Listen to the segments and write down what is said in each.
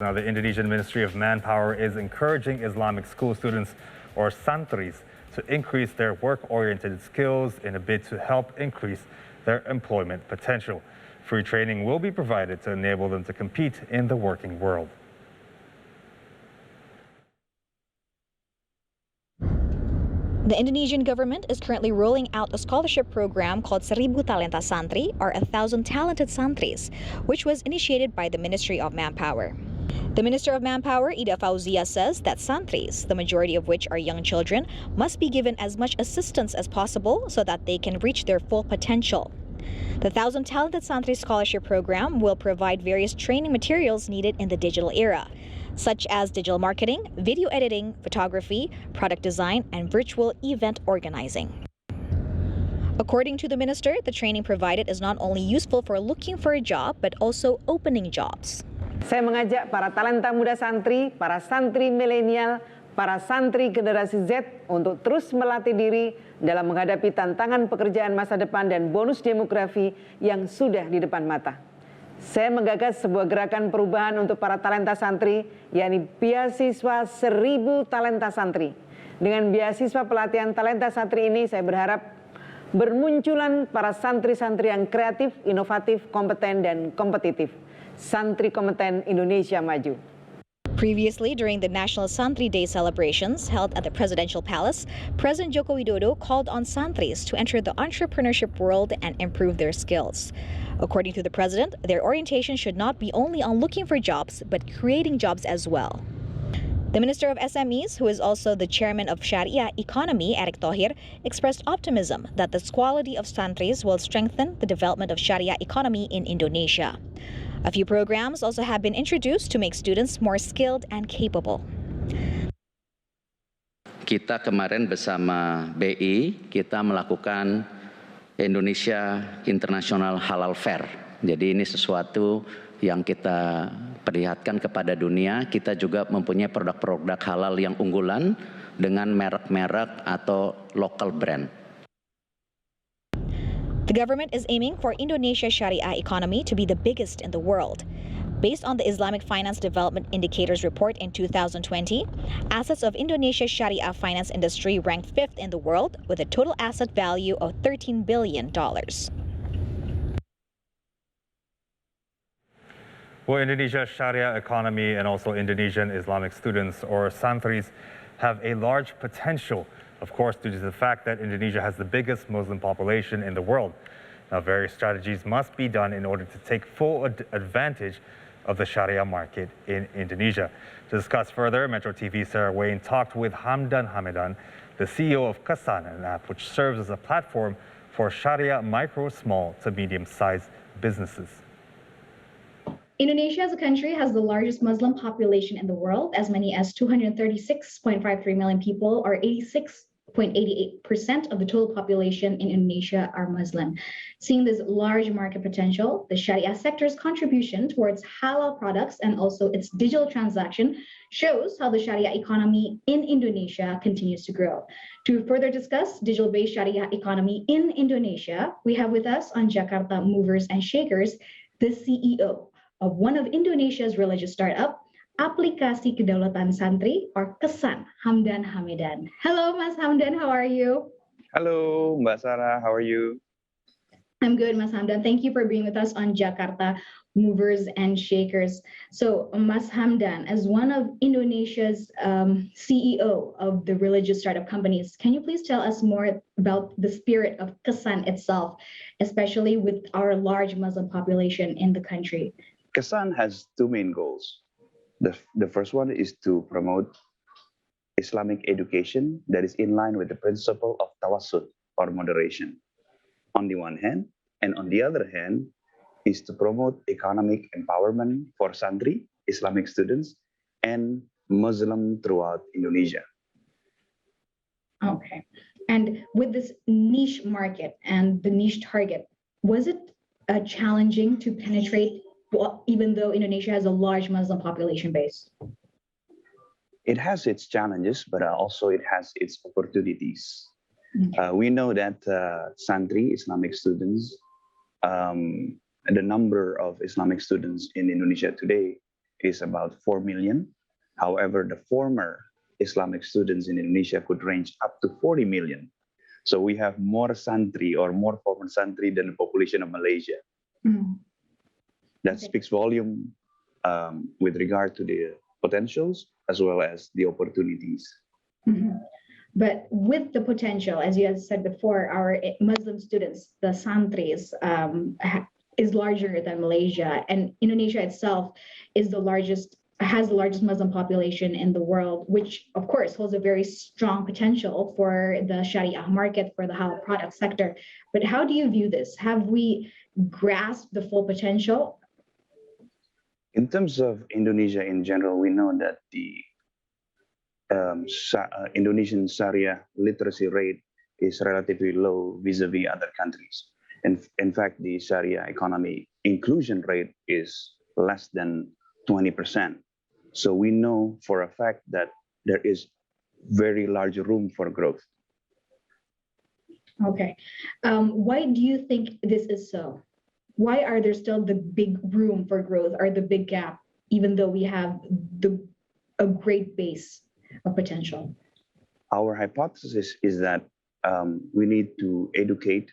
Now, the Indonesian Ministry of Manpower is encouraging Islamic school students, or santris, to increase their work-oriented skills in a bid to help increase their employment potential. Free training will be provided to enable them to compete in the working world. The Indonesian government is currently rolling out a scholarship program called 1,000 Talenta Santri, or 1,000 Talented Santris, which was initiated by the Ministry of Manpower. The Minister of Manpower, Ida Fauzia, says that santris, the majority of which are young children, must be given as much assistance as possible so that they can reach their full potential. The 1,000 Talented Santri Scholarship Program will provide various training materials needed in the digital era, such as digital marketing, video editing, photography, product design, and virtual event organizing. According to the minister, the training provided is not only useful for looking for a job, but also opening jobs. Saya mengajak para talenta muda santri, para santri milenial, para santri generasi Z untuk terus melatih diri dalam menghadapi tantangan pekerjaan masa depan dan bonus demografi yang sudah di depan mata. Saya menggagas sebuah gerakan perubahan untuk para talenta santri, yakni beasiswa 1.000 talenta santri. Dengan beasiswa pelatihan talenta santri ini, saya berharap bermunculan para santri-santri yang kreatif, inovatif, kompeten, dan kompetitif. Santri kompeten Indonesia maju. Previously, during the National Santri Day celebrations held at the Presidential Palace, President Joko Widodo called on santris to enter the entrepreneurship world and improve their skills. According to the president, their orientation should not be only on looking for jobs, but creating jobs as well. The Minister of SMEs, who is also the chairman of Sharia Economy, Erick Thohir, expressed optimism that the quality of santris will strengthen the development of Sharia economy in Indonesia. A few programs also have been introduced to make students more skilled and capable. Kita kemarin bersama BI, kita melakukan Indonesia International Halal Fair. Jadi ini sesuatu yang kita perlihatkan kepada dunia. Kita juga mempunyai produk-produk halal yang unggulan dengan merek-merek atau local brand. The government is aiming for Indonesia's Sharia economy to be the biggest in the world. Based on the Islamic Finance Development Indicators report in 2020, assets of Indonesia's Sharia finance industry ranked 5th in the world with a total asset value of $13 billion. Well, Indonesia's Sharia economy and also Indonesian Islamic students, or santris, have a large potential, of course, due to the fact that Indonesia has the biggest Muslim population in the world. Now, various strategies must be done in order to take full advantage of the Sharia market in Indonesia. To discuss further, Metro TV's Sara talked with Hamdan Hamedan, the CEO of Kesan, an app which serves as a platform for Sharia micro, small to medium-sized businesses. Indonesia as a country has the largest Muslim population in the world, as many as 236.53 million people, or 86.88% of the total population in Indonesia are Muslim. Seeing this large market potential, the Sharia sector's contribution towards halal products and also its digital transaction shows how the Sharia economy in Indonesia continues to grow. To further discuss digital-based Sharia economy in Indonesia, we have with us on Jakarta Movers and Shakers, the CEO of one of Indonesia's religious startup, Aplikasi Kedaulatan Santri, or Kesan, Hamdan Hamedan. Hello, Mas Hamdan, how are you? Hello, Mbak Sara, how are you? I'm good, Mas Hamdan. Thank you for being with us on Jakarta Movers and Shakers. So, Mas Hamdan, as one of Indonesia's CEO of the religious startup companies, can you please tell us more about the spirit of Kesan itself, especially with our large Muslim population in the country? Kesan has two main goals. The first one is to promote Islamic education that is in line with the principle of tawassut, or moderation, on the one hand, and on the other hand, is to promote economic empowerment for santri, Islamic students, and Muslim throughout Indonesia. Okay. And with this niche market and the niche target, was it challenging to penetrate, even though Indonesia has a large Muslim population base? It has its challenges, but also it has its opportunities. Okay. We know that santri, Islamic students, the number of Islamic students in Indonesia today is about 4 million. However, the former Islamic students in Indonesia could range up to 40 million. So we have more santri or more former santri than the population of Malaysia. Mhm. That Okay. speaks volume with regard to the potentials as well as the opportunities. Mhm. But with the potential, as you had said before, our Muslim students, the santris, is larger than Malaysia, and Indonesia itself is has the largest Muslim population in the world, which of course holds a very strong potential for the Sharia market, for the halal product sector. But how do you view this? Have we grasped the full potential? In terms of Indonesia in general, we know that the Indonesian Sharia literacy rate is relatively low vis-a-vis other countries. In fact, the Sharia economy inclusion rate is less than 20%. So we know for a fact that there is very large room for growth. Okay. Why do you think this is so? Why are there still the big room for growth or the big gap, even though we have a great base of potential? Our hypothesis is that we need to educate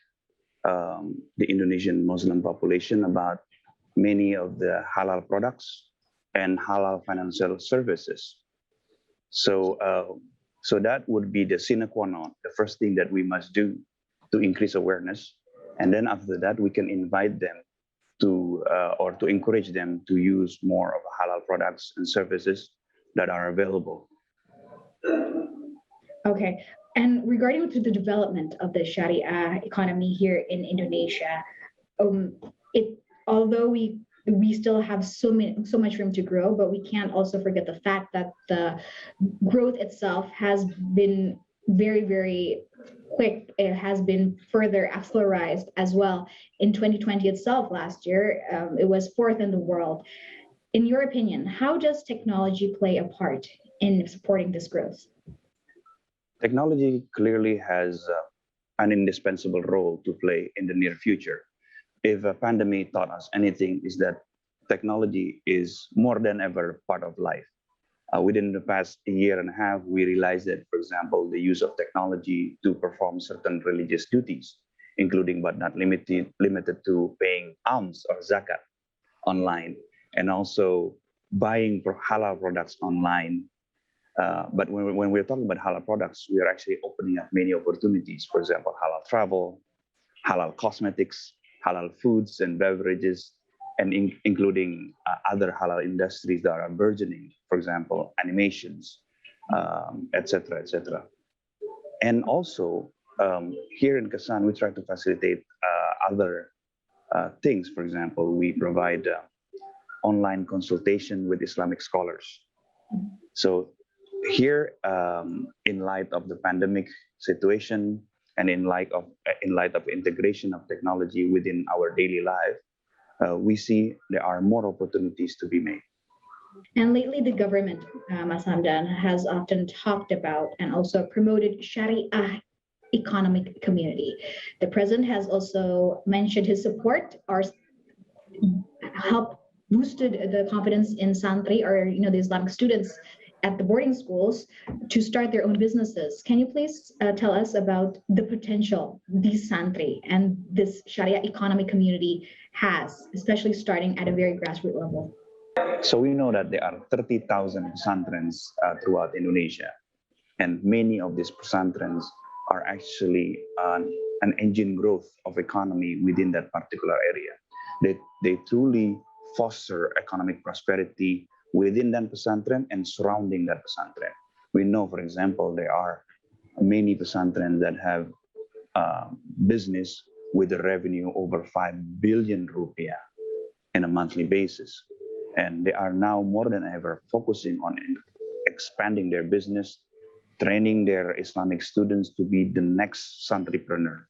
the Indonesian Muslim population about many of the halal products and halal financial services. So, so that would be the sine qua non, the first thing that we must do to increase awareness. And then after that, we can invite them to, or to encourage them to use more of halal products and services that are available. Okay. And regarding to the development of the Sharia economy here in Indonesia, although we still have so much room to grow, but we can't also forget the fact that the growth itself has been very, very quick. It has been further accelerated as well. In 2020 itself, last year, it was fourth in the world. In your opinion, how does technology play a part in supporting this growth? Technology clearly has an indispensable role to play in the near future. If a pandemic taught us anything, is that technology is more than ever part of life. Within the past year and a half, we realized that, for example, the use of technology to perform certain religious duties, including but not limited to paying alms or zakat online, and also buying halal products online. But when we're talking about halal products, we are actually opening up many opportunities. For example, halal travel, halal cosmetics, halal foods and beverages, and including other halal industries that are burgeoning. For example, animations, etc., etc. And also here in Kesan, we try to facilitate other things. For example, we provide online consultation with Islamic scholars. So here, in light of the pandemic situation and in light of integration of technology within our daily life, we see there are more opportunities to be made. And lately, the government, Mas Hamdan, has often talked about and also promoted Sharia economic community. The president has also mentioned his support or help boosted the confidence in Santri or the Islamic students at the boarding schools to start their own businesses. Can you please tell us about the potential these Santri and this Sharia economic community has, especially starting at a very grassroots level? So we know that there are 30,000 pesantrens throughout Indonesia, and many of these pesantrens are actually an engine growth of economy within that particular area. They truly foster economic prosperity within that pesantren and surrounding that pesantren. We know, for example, there are many pesantrens that have business with a revenue over 5 billion rupiah on a monthly basis. And they are now more than ever focusing on expanding their business, training their Islamic students to be the next santripreneur.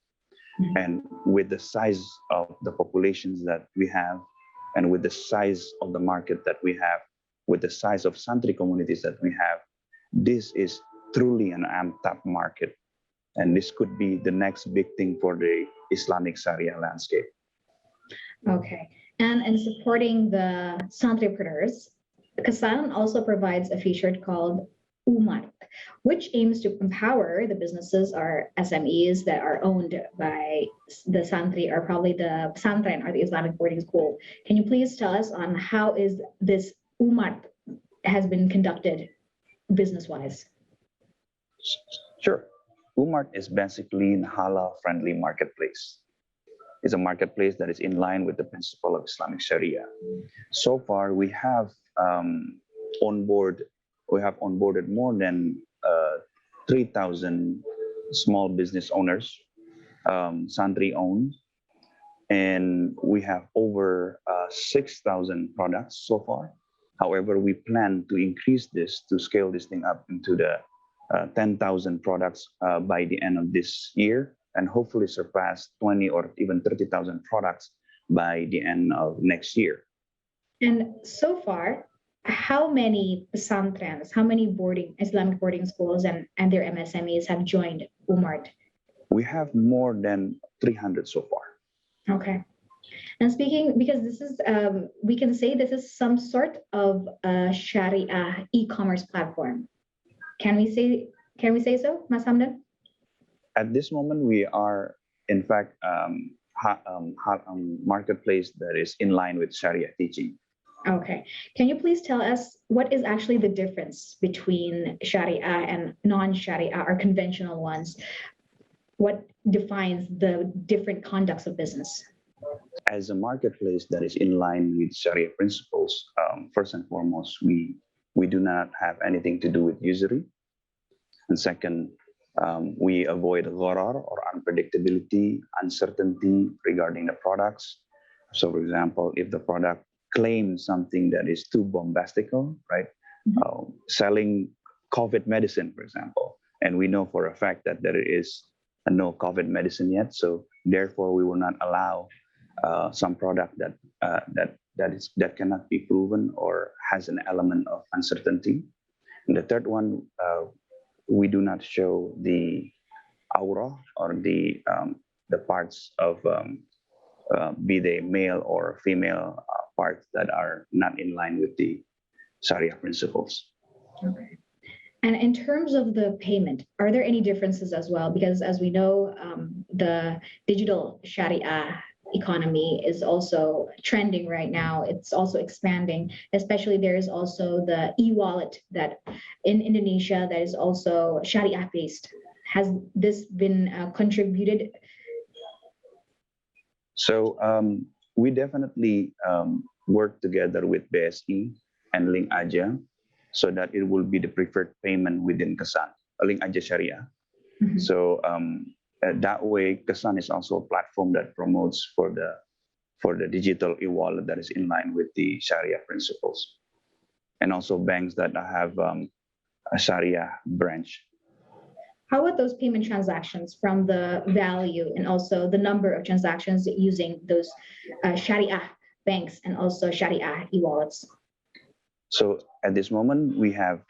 And with the size of the populations that we have, and with the size of the market that we have, with the size of Santri communities that we have, this is truly an untapped market. And this could be the next big thing for the Islamic Sharia landscape. Okay. And in supporting the Santripreneurs, Kesan also provides a feature called Umar, which aims to empower the businesses or SMEs that are owned by the Santri or probably the Pesantren or the Islamic boarding school. Can you please tell us on how is this Umar has been conducted business-wise? Sure. Umart is basically a halal-friendly marketplace. It's a marketplace that is in line with the principle of Islamic Sharia. So far, we have onboarded more than 3,000 small business owners, Santri-owned, and we have over 6,000 products so far. However, we plan to increase this to scale this thing up into the 10,000 products by the end of this year, and hopefully surpass 20 or even 30,000 products by the end of next year. And so far, how many pesantrens, how many Islamic boarding schools and their MSMEs have joined Umart? We have more than 300 so far. Okay. And speaking, because this is, we can say this is some sort of a Sharia e-commerce platform. Can we say so, Mas Hamdan? At this moment, we are, in fact, marketplace that is in line with Sharia teaching. Okay. Can you please tell us what is actually the difference between Sharia and non-Sharia or conventional ones? What defines the different conducts of business? As a marketplace that is in line with Sharia principles, first and foremost, we do not have anything to do with usury. And second, we avoid gharar or unpredictability, uncertainty regarding the products. So, for example, if the product claims something that is too bombastical, right? Selling COVID medicine, for example, and we know for a fact that there is no COVID medicine yet. So, therefore, we will not allow some product that cannot be proven or has an element of uncertainty. And the third one, we do not show the aura or the parts of be they male or female parts that are not in line with the Sharia principles. Okay. And in terms of the payment, are there any differences as well? Because as we know, the digital Sharia economy is also trending right now. It's also expanding, especially there is also the e-wallet that in Indonesia that is also Sharia based. Has this been contributed? So we definitely work together with BSE and Link Aja so that it will be the preferred payment within Kesan, Link Aja Sharia. Mm-hmm. So that way, Kesan is also a platform that promotes for the digital e-wallet that is in line with the Sharia principles, and also banks that have a Sharia branch. How about those payment transactions from the value and also the number of transactions using those Sharia banks and also Sharia e-wallets? So at this moment, we have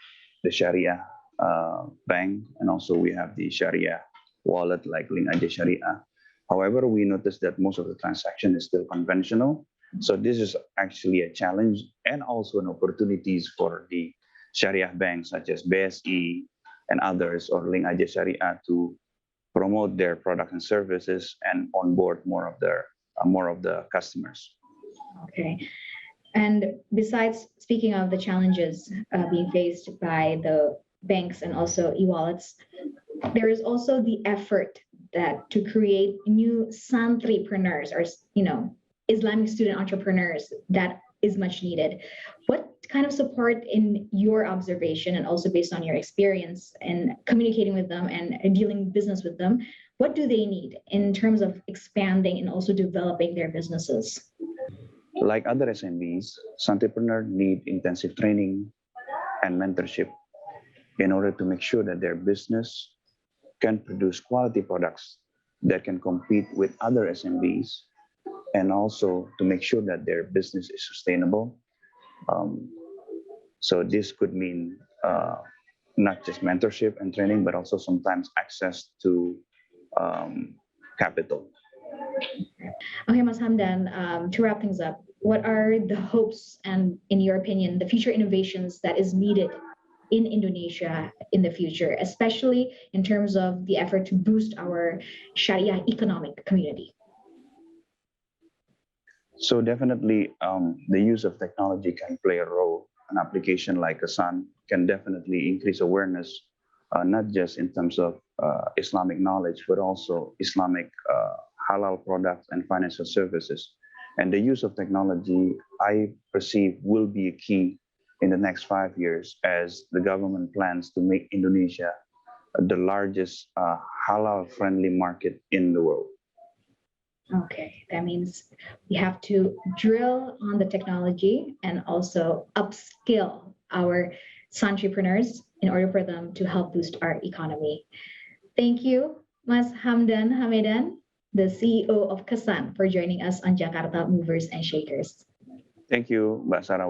the Sharia bank and also we have the Sharia wallet like Link Aja Sharia. However, we noticed that most of the transaction is still conventional. So this is actually a challenge and also an opportunities for the Sharia banks such as BSE and others or Link Aja Sharia to promote their products and services and onboard more of the customers. Okay. And besides speaking of the challenges being faced by the banks and also e-wallets, there is also the effort that to create new santripreneurs or Islamic student entrepreneurs that is much needed. What kind of support in your observation and also based on your experience in communicating with them and dealing business with them, what do they need in terms of expanding and also developing their businesses? Like other SMBs, Santripreneurs need intensive training and mentorship in order to make sure that their business can produce quality products that can compete with other SMBs and also to make sure that their business is sustainable. So this could mean not just mentorship and training, but also sometimes access to capital. Okay, Mas Hamdan, to wrap things up, what are the hopes and, in your opinion, the future innovations that is needed in Indonesia in the future, especially in terms of the effort to boost our Sharia economic community? So definitely, the use of technology can play a role. An application like Kesan can definitely increase awareness, not just in terms of Islamic knowledge, but also Islamic halal products and financial services. And the use of technology, I perceive, will be a key in the next 5 years as the government plans to make Indonesia the largest halal-friendly market in the world. Okay, that means we have to drill on the technology and also upskill our entrepreneurs in order for them to help boost our economy. Thank you, Mas Hamdan Hamedan, the CEO of Kesan, for joining us on Jakarta Movers and Shakers. Thank you, Mbak Sara.